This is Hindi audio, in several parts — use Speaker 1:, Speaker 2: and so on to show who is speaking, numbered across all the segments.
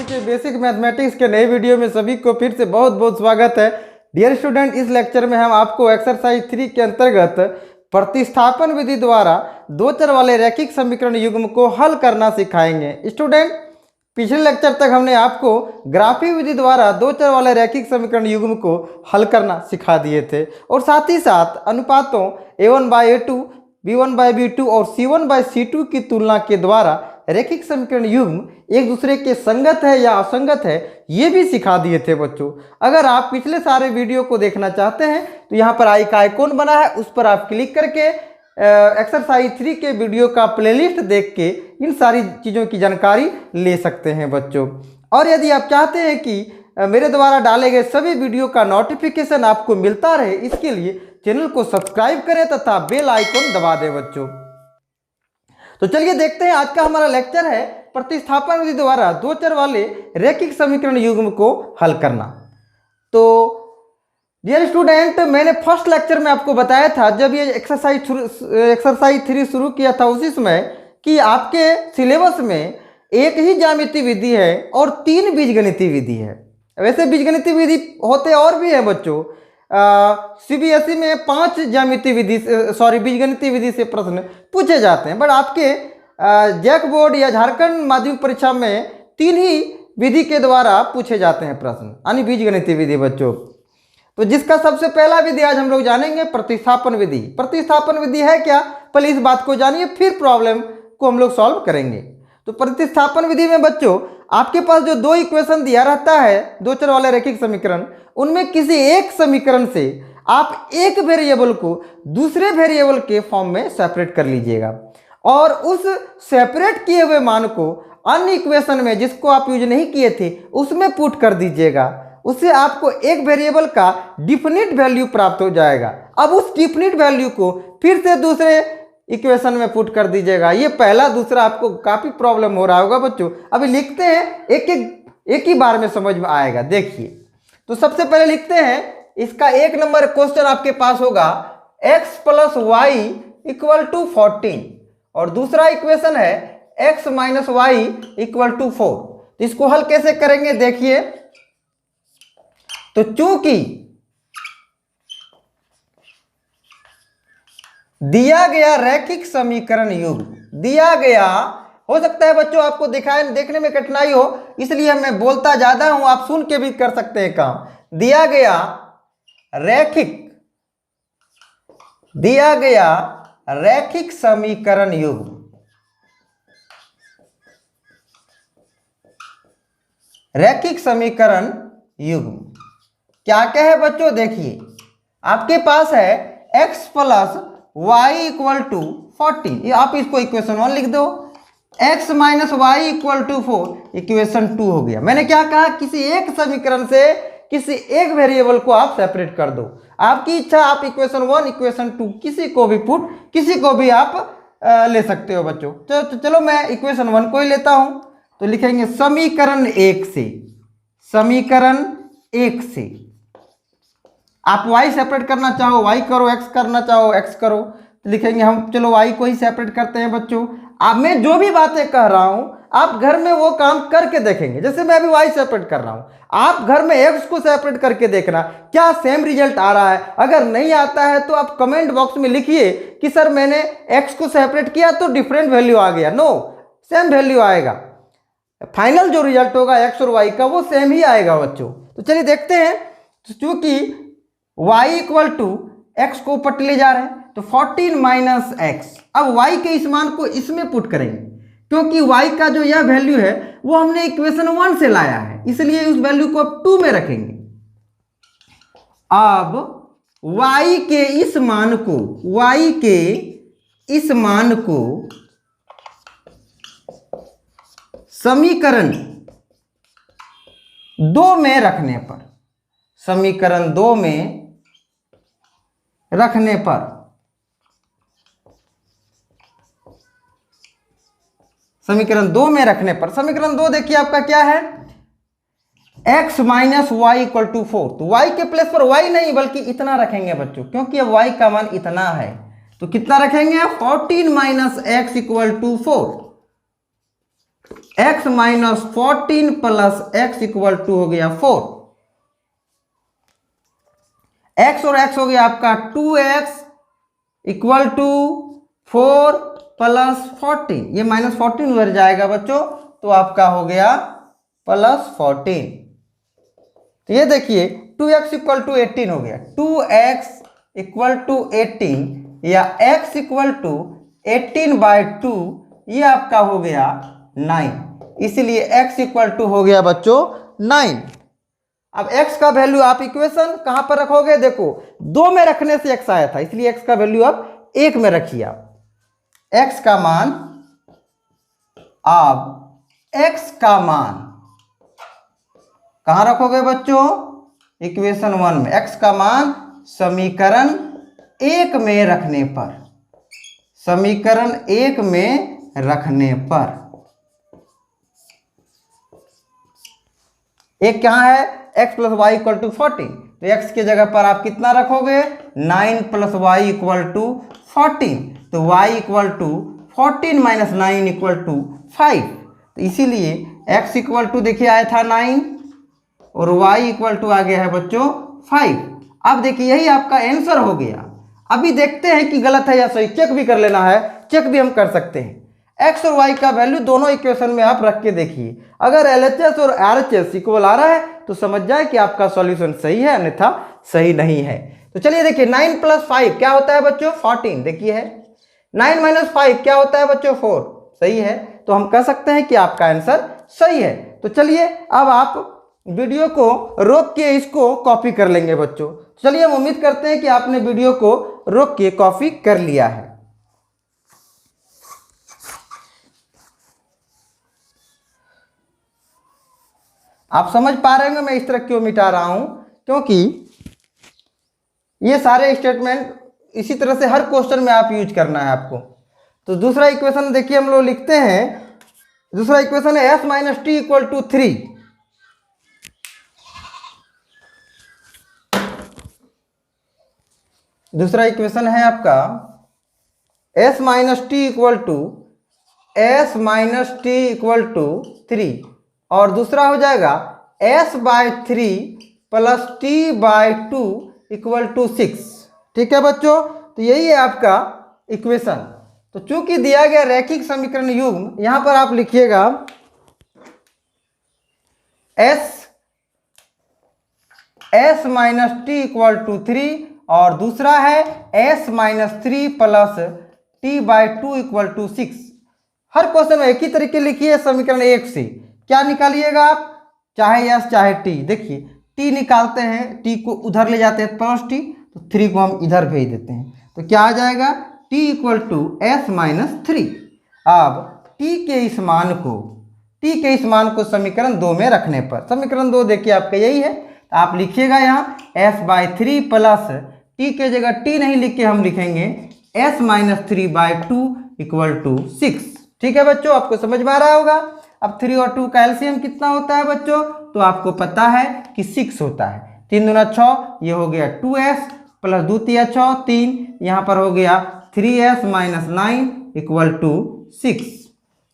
Speaker 1: के बेसिक मैथमेटिक्स के नए वीडियो में सभी को फिर से बहुत बहुत स्वागत है। डियर स्टूडेंट, इस लेक्चर में हम आपको एक्सरसाइज 3 के अंतर्गत प्रतिस्थापन विधि द्वारा दो चर वाले रैखिक समीकरण युग्म को हल करना सिखाएंगे। स्टूडेंट, पिछले लेक्चर तक हमने आपको ग्राफी विधि द्वारा दो चर वाले रैखिक समीकरण युग्म को हल करना सिखा दिए थे और साथ ही साथ अनुपातों a1/a2, b1/b2 और c1/c2 की तुलना के द्वारा रैखिक समीकरण युग्म एक दूसरे के संगत है या असंगत है ये भी सिखा दिए थे बच्चों। अगर आप पिछले सारे वीडियो को देखना चाहते हैं तो यहाँ पर आई का आइकॉन बना है, उस पर आप क्लिक करके एक्सरसाइज 3 के वीडियो का प्लेलिस्ट देख के इन सारी चीज़ों की जानकारी ले सकते हैं बच्चों। और यदि आप चाहते हैं कि मेरे द्वारा डाले गए सभी वीडियो का नोटिफिकेशन आपको मिलता रहे, इसके लिए चैनल को सब्सक्राइब करें तथा बेल आइकन दबा दें बच्चों। तो चलिए देखते हैं, आज का हमारा लेक्चर है प्रतिस्थापन विधि द्वारा दो चर वाले रैखिक समीकरण युग्म को हल करना। तो डियर स्टूडेंट, मैंने फर्स्ट लेक्चर में आपको बताया था जब ये एक्सरसाइज 3 शुरू किया था उसी समय कि आपके सिलेबस में एक ही ज्यामितीय विधि है और 3 बीजगणितीय विधि है। वैसे बीजगणितीय विधि होते और भी हैं बच्चों। सीबीएसई में 5 बीजगणितीय विधि से प्रश्न पूछे जाते हैं, बट आपके जैक बोर्ड या झारखंड माध्यमिक परीक्षा में 3 ही विधि के द्वारा पूछे जाते हैं प्रश्न, यानी बीजगणितीय विधि बच्चों। तो जिसका सबसे पहला विधि आज हम लोग जानेंगे प्रतिस्थापन विधि। प्रतिस्थापन विधि है क्या, पहले इस बात को जानिए, फिर प्रॉब्लम को हम लोग सॉल्व करेंगे। तो प्रतिस्थापन विधि में बच्चों आपके पास जो 2 इक्वेशन दिया रहता है दो चर वाले रैखिक समीकरण, उनमें किसी एक समीकरण से आप एक वेरिएबल को दूसरे वेरिएबल के फॉर्म में सेपरेट कर लीजिएगा और उस सेपरेट किए हुए मान को अन्य इक्वेशन में जिसको आप यूज नहीं किए थे उसमें पुट कर दीजिएगा। उससे आपको एक वेरिएबल का डिफिनिट वैल्यू प्राप्त हो जाएगा। अब उस डिफिनिट वैल्यू को फिर से दूसरे इक्वेशन में पुट कर दीजिएगा। ये पहला दूसरा आपको काफ़ी प्रॉब्लम हो रहा होगा बच्चों। अभी लिखते हैं, एक ही बार में समझ में आएगा। देखिए, तो सबसे पहले लिखते हैं, इसका 1 नंबर क्वेश्चन आपके पास होगा x + y = 14 और दूसरा इक्वेशन है x - y = 4। इसको हल कैसे करेंगे देखिए। तो चूंकि दिया गया रैखिक समीकरण युग्म दिया गया, हो सकता है बच्चों आपको देखने में कठिनाई हो, इसलिए मैं बोलता ज्यादा हूं, आप सुन के भी कर सकते हैं काम। दिया गया रैखिक समीकरण युग्म क्या क्या है बच्चों, देखिए आपके पास है x + y = 14, ये आप इसको इक्वेशन 1 लिख दो। x - y = 4 इक्वेशन 2 हो गया। मैंने क्या कहा, किसी एक समीकरण से किसी एक वेरिएबल को आप सेपरेट कर दो। आपकी इच्छा, आप इक्वेशन 1 इक्वेशन 2 किसी को भी आप ले सकते हो बच्चों। तो चलो मैं इक्वेशन 1 को ही लेता हूं। तो लिखेंगे समीकरण 1 से आप y सेपरेट करना चाहो y करो, x करना चाहो x करो। तो लिखेंगे हम, चलो y को ही सेपरेट करते हैं बच्चों। अब मैं जो भी बातें कह रहा हूं आप घर में वो काम करके देखेंगे। जैसे मैं अभी y सेपरेट कर रहा हूं, आप घर में x को सेपरेट करके देखना क्या सेम रिजल्ट आ रहा है। अगर नहीं आता है तो आप कमेंट बॉक्स में लिखिए कि सर मैंने x को सेपरेट किया तो डिफरेंट वैल्यू आ गया। नो, सेम वैल्यू आएगा। फाइनल जो रिजल्ट होगा x और y का वो सेम ही आएगा बच्चों। तो चलिए देखते हैं। क्योंकि y = x को ऊपर ले जा रहे हैं तो 14 - x। अब y के इस मान को इसमें पुट करेंगे, क्योंकि y का जो यह वैल्यू है वो हमने इक्वेशन 1 से लाया है, इसलिए उस वैल्यू को अब 2 में रखेंगे। अब y के इस मान को समीकरण 2 में रखने पर समीकरण 2 समीकरण 2 देखिए आपका क्या है, x - y = 4। तो y के प्लेस पर y नहीं बल्कि इतना रखेंगे बच्चों, क्योंकि अब y का मान इतना है। तो कितना रखेंगे, 14 - x = 4। x minus 14 plus x equal to हो गया 4। x और x हो गया आपका 2x इक्वल टू 4 प्लस 14, ये माइनस 14 उधर जाएगा बच्चों, तो आपका हो गया प्लस 14। तो ये देखिए 2x इक्वल टू 18 हो गया, 2x इक्वल टू 18 या x इक्वल टू 18/2, ये आपका हो गया 9, इसीलिए x इक्वल टू हो गया बच्चों 9। अब x का वैल्यू आप इक्वेशन कहां पर रखोगे, देखो 2 में रखने से x आया था, इसलिए x का वैल्यू आप 1 में रखिए। आप x का मान, आप x का मान कहां रखोगे बच्चों, इक्वेशन 1 में। x का मान समीकरण 1 में रखने पर, समीकरण 1 में रखने पर, एक कहां है, x plus y equal to 14, तो x की जगह पर आप कितना रखोगे, 9 प्लस वाई इक्वल टू 14, तो y equal to 14 minus 9 equal to 5, तो इसीलिए x इक्वल टू देखिए आया था 9 और y इक्वल टू आ गया है बच्चों 5। अब देखिए यही आपका आंसर हो गया। अभी देखते हैं कि गलत है या सही, चेक भी कर लेना है, चेक भी हम कर सकते हैं। x और y का वैल्यू दोनों इक्वेशन में आप रख के देखिए, अगर LHS और RHS इक्वल आ रहा है तो समझ जाए कि आपका सॉल्यूशन सही है, अन्यथा सही नहीं है। तो चलिए देखिए 9 प्लस 5 क्या होता है बच्चों, 14, देखिए है। 9 माइनस 5 क्या होता है बच्चों, 4, सही है। तो हम कह सकते हैं कि आपका आंसर सही है। तो चलिए अब आप वीडियो को रोक के इसको कॉपी कर लेंगे बच्चों। चलिए हम उम्मीद करते हैं कि आपने वीडियो को रोक के कॉपी कर लिया है। आप समझ पा रहे होंगे मैं इस तरह क्यों मिटा रहा हूं, क्योंकि ये सारे स्टेटमेंट इसी तरह से हर क्वेश्चन में आप यूज करना है आपको। तो दूसरा इक्वेशन देखिए हम लोग लिखते हैं, दूसरा इक्वेशन है s minus t equal to 3। दूसरा इक्वेशन है आपका s minus t equal to, s minus t equal to 3, और दूसरा हो जाएगा s/3 plus t/2 equal to 6। ठीक है बच्चों, तो यही है आपका इक्वेशन। तो चूंकि दिया गया रैखिक समीकरण युग्म, यहां पर आप लिखिएगा s minus t equal to 3, और दूसरा है s minus 3 plus t/2 equal to 6। हर क्वेश्चन में एक ही तरीके लिखिए, समीकरण 1 से क्या निकालिएगा आप, चाहे s चाहे t। देखिए t निकालते हैं, t को उधर ले जाते हैं प्लस t, तो 3 को हम इधर भेज देते हैं, तो क्या आ जाएगा t equal to s minus 3। अब t के इस मान को समीकरण 2 में रखने पर, समीकरण 2 देखिए आपका यही है, तो आप लिखिएगा यहाँ s/3 प्लस t के जगह t नहीं लिख के हम लिखेंगे s माइनस 3/2 इक्वल टू 6। ठीक है बच्चों, आपको समझ में आ रहा होगा। अब 3 और 2 का एलसीएम कितना होता है बच्चों, तो आपको पता है कि 6 होता है। 3 दूना 6, ये हो गया 2s प्लस 2 तिया 6 3, यहाँ पर हो गया 3s माइनस 9 इक्वल टू 6।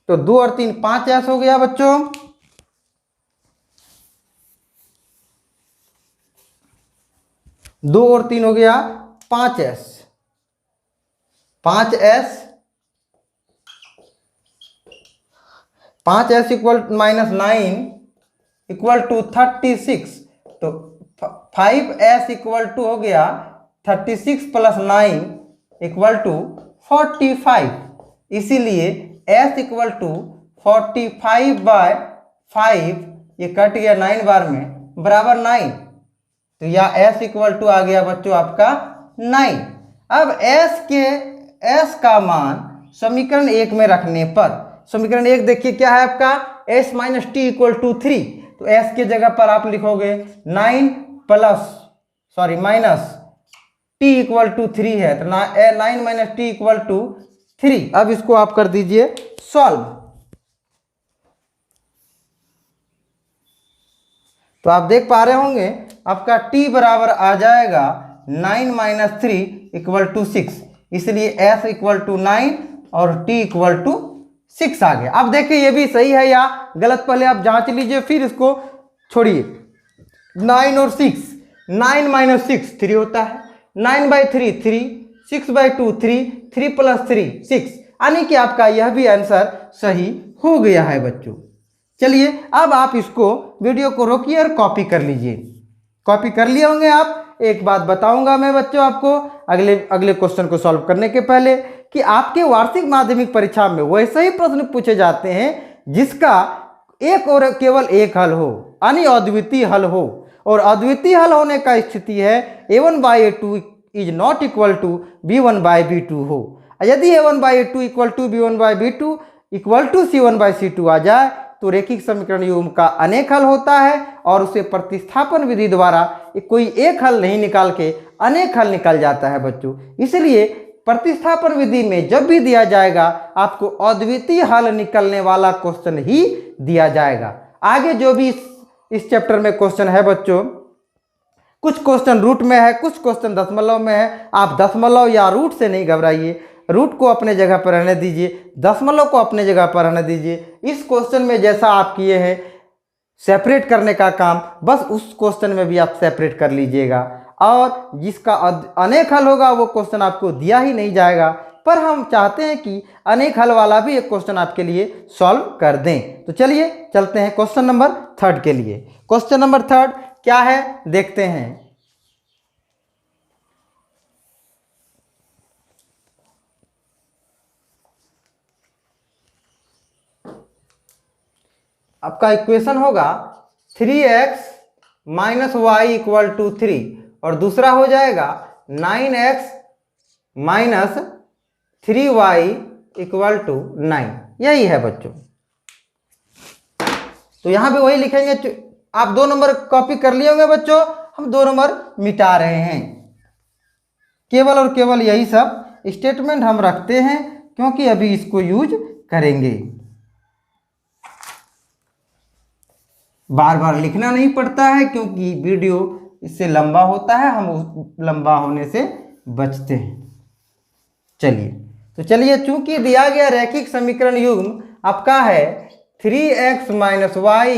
Speaker 1: तो 2 और 3 5s हो गया बच्चों। दो और 3 हो गया 5s, 5s equal minus 9 equal to 36। तो 5s इक्वल टू हो गया 36 प्लस 9 इक्वल टू 45, इसीलिए s इक्वल टू 45/5, ये कट गया 9 बार में, बराबर 9। तो या s इक्वल टू आ गया बच्चों आपका 9। अब s का मान समीकरण 1 में रखने पर, समीकरण 1 देखिए क्या है आपका, s minus t equal to 3, तो s के जगह पर आप लिखोगे 9 माइनस t इक्वल टू 3 है, तो 9 माइनस टी इक्वल टू 3। अब इसको आप कर दीजिए सॉल्व, तो आप देख पा रहे होंगे आपका t बराबर आ जाएगा 9 माइनस 3 इक्वल टू 6, इसलिए s इक्वल टू 9 और t इक्वल टू 6 आ गया। अब देखिए ये भी सही है या गलत, पहले आप जांच लीजिए फिर इसको छोड़िए। 9 और 6, 9 माइनस 6 3 होता है, 9/3 3, 6/2 3, 3 + 3 6, यानी कि आपका यह भी आंसर सही हो गया है बच्चों। चलिए अब आप इसको वीडियो को रोकिए और कॉपी कर लीजिए। कॉपी कर लिए होंगे आप। एक बात बताऊंगा मैं बच्चों आपको अगले क्वेश्चन को सॉल्व करने के पहले कि आपके वार्षिक माध्यमिक परीक्षा में वैसे ही प्रश्न पूछे जाते हैं जिसका एक और केवल एक हल हो, यानी अद्वितीय हल हो। और अद्वितीय हल होने का स्थिति है a1/a2 is not equal to b1/b2 हो। यदि a1/a2 equal to b1/b2 equal to c1/c2 आ जाए तो रैखिक समीकरण युग्म का अनेक हल होता है और उसे प्रतिस्थापन विधि द्वारा कोई एक हल नहीं निकाल के अनेक हल निकल जाता है बच्चों। इसलिए प्रतिस्थापन विधि में जब भी दिया जाएगा आपको अद्वितीय हल निकलने वाला क्वेश्चन ही दिया जाएगा। आगे जो भी इस चैप्टर में क्वेश्चन है बच्चों, कुछ क्वेश्चन रूट में है, कुछ क्वेश्चन दशमलव में है। आप दशमलव या रूट से नहीं घबराइए, रूट को अपने जगह पर रहने दीजिए, दशमलव को अपने जगह पर रहने दीजिए। इस क्वेश्चन में जैसा आप किए हैं सेपरेट करने का काम, बस उस क्वेश्चन में भी आप सेपरेट कर लीजिएगा और जिसका अनेक हल होगा वो क्वेश्चन आपको दिया ही नहीं जाएगा। पर हम चाहते हैं कि अनेक हल वाला भी एक क्वेश्चन आपके लिए सॉल्व कर दें। तो चलिए चलते हैं क्वेश्चन नंबर 3 के लिए। क्वेश्चन नंबर 3 क्या है देखते हैं। आपका इक्वेशन होगा 3x - y = 3 और दूसरा हो जाएगा 9x - 3y = 9। यही है बच्चों। तो यहां भी वही लिखेंगे। आप 2 नंबर कॉपी कर लिए होंगे बच्चों, हम 2 नंबर मिटा रहे हैं। केवल और केवल यही सब स्टेटमेंट हम रखते हैं क्योंकि अभी इसको यूज करेंगे। बार बार लिखना नहीं पड़ता है क्योंकि वीडियो इससे लंबा होता है, हम उस लंबा होने से बचते हैं। चलिए तो चलिए, चूंकि दिया गया रैखिक समीकरण युग्म आपका है 3x - y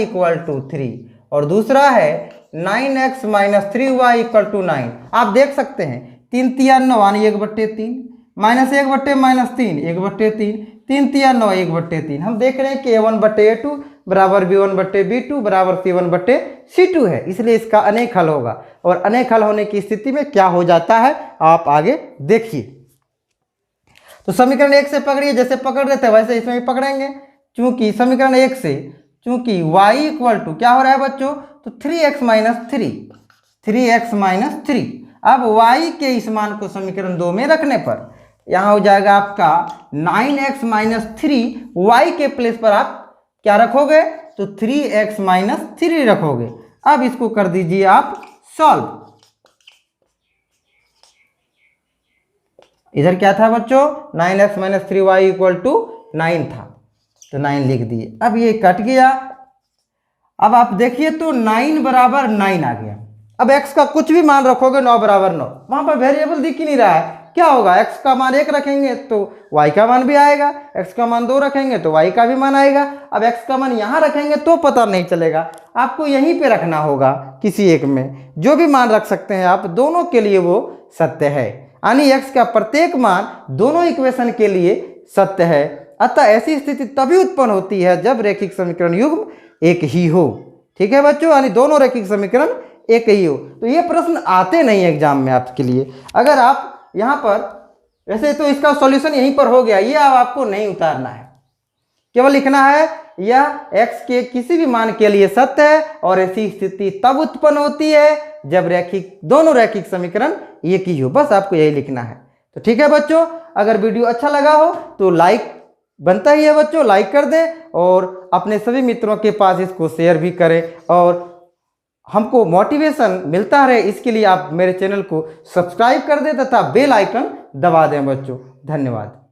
Speaker 1: = 3 और दूसरा है 9x - 3y = 9। आप देख सकते हैं 3 × 3 = 9 यानी 1/3, -1/-3 1/3, 3 × 3 = 9 1/3। हम देख रहे हैं कि a1/a2 बराबर b1/b2 बराबर c1/c2 है, इसलिए इसका अनेक हल होगा। और अनेक हल होने की स्थिति में क्या हो जाता है आप आगे देखिए। तो समीकरण 1 से पकड़िए, जैसे पकड़ रहे थे वैसे इसमें भी पकड़ेंगे। चूंकि समीकरण 1 से चूंकि y = क्या हो रहा है बच्चों, तो 3x - 3, 3x - 3। अब y के इस मान को समीकरण 2 में रखने पर यहाँ हो जाएगा आपका 9x - 3, y के प्लेस पर आप क्या रखोगे, तो 3x - 3 रखोगे। अब इसको कर दीजिए आप सॉल्व। इधर क्या था बच्चों, 9x - 3y = 9 था, तो 9 लिख दिए। अब ये कट गया। अब आप देखिए तो 9 बराबर 9 आ गया। अब x का कुछ भी मान रखोगे 9 बराबर 9, वहां पर वेरिएबल दिख ही नहीं रहा है। क्या होगा, x का मान 1 रखेंगे तो y का मान भी आएगा, x का मान 2 रखेंगे तो y का भी मान आएगा। अब x का मान यहाँ रखेंगे तो पता नहीं चलेगा, आपको यहीं पे रखना होगा किसी एक में। जो भी मान रख सकते हैं आप, दोनों के लिए वो सत्य है, यानी x का प्रत्येक मान दोनों इक्वेशन के लिए सत्य है। अतः ऐसी स्थिति तभी उत्पन्न होती है जब रैखिक समीकरण युग्म एक ही हो। ठीक है बच्चों, यानी दोनों रैखिक समीकरण एक ही हो। तो ये प्रश्न आते नहीं एग्जाम में आपके लिए। अगर आप यहाँ पर वैसे तो इसका सॉल्यूशन यहीं पर हो गया, ये अब आपको नहीं उतारना है, केवल लिखना है यह x के किसी भी मान के लिए सत्य है और ऐसी स्थिति तब उत्पन्न होती है जब दोनों रैखिक समीकरण एक ही हो। बस आपको यही लिखना है। तो ठीक है बच्चों, अगर वीडियो अच्छा लगा हो तो लाइक बनता ही है बच्चों, लाइक कर दें और अपने सभी मित्रों के पास इसको शेयर भी करें और हमको मोटिवेशन मिलता रहे, इसके लिए आप मेरे चैनल को सब्सक्राइब कर दें तथा बेल आइकन दबा दें बच्चों। धन्यवाद।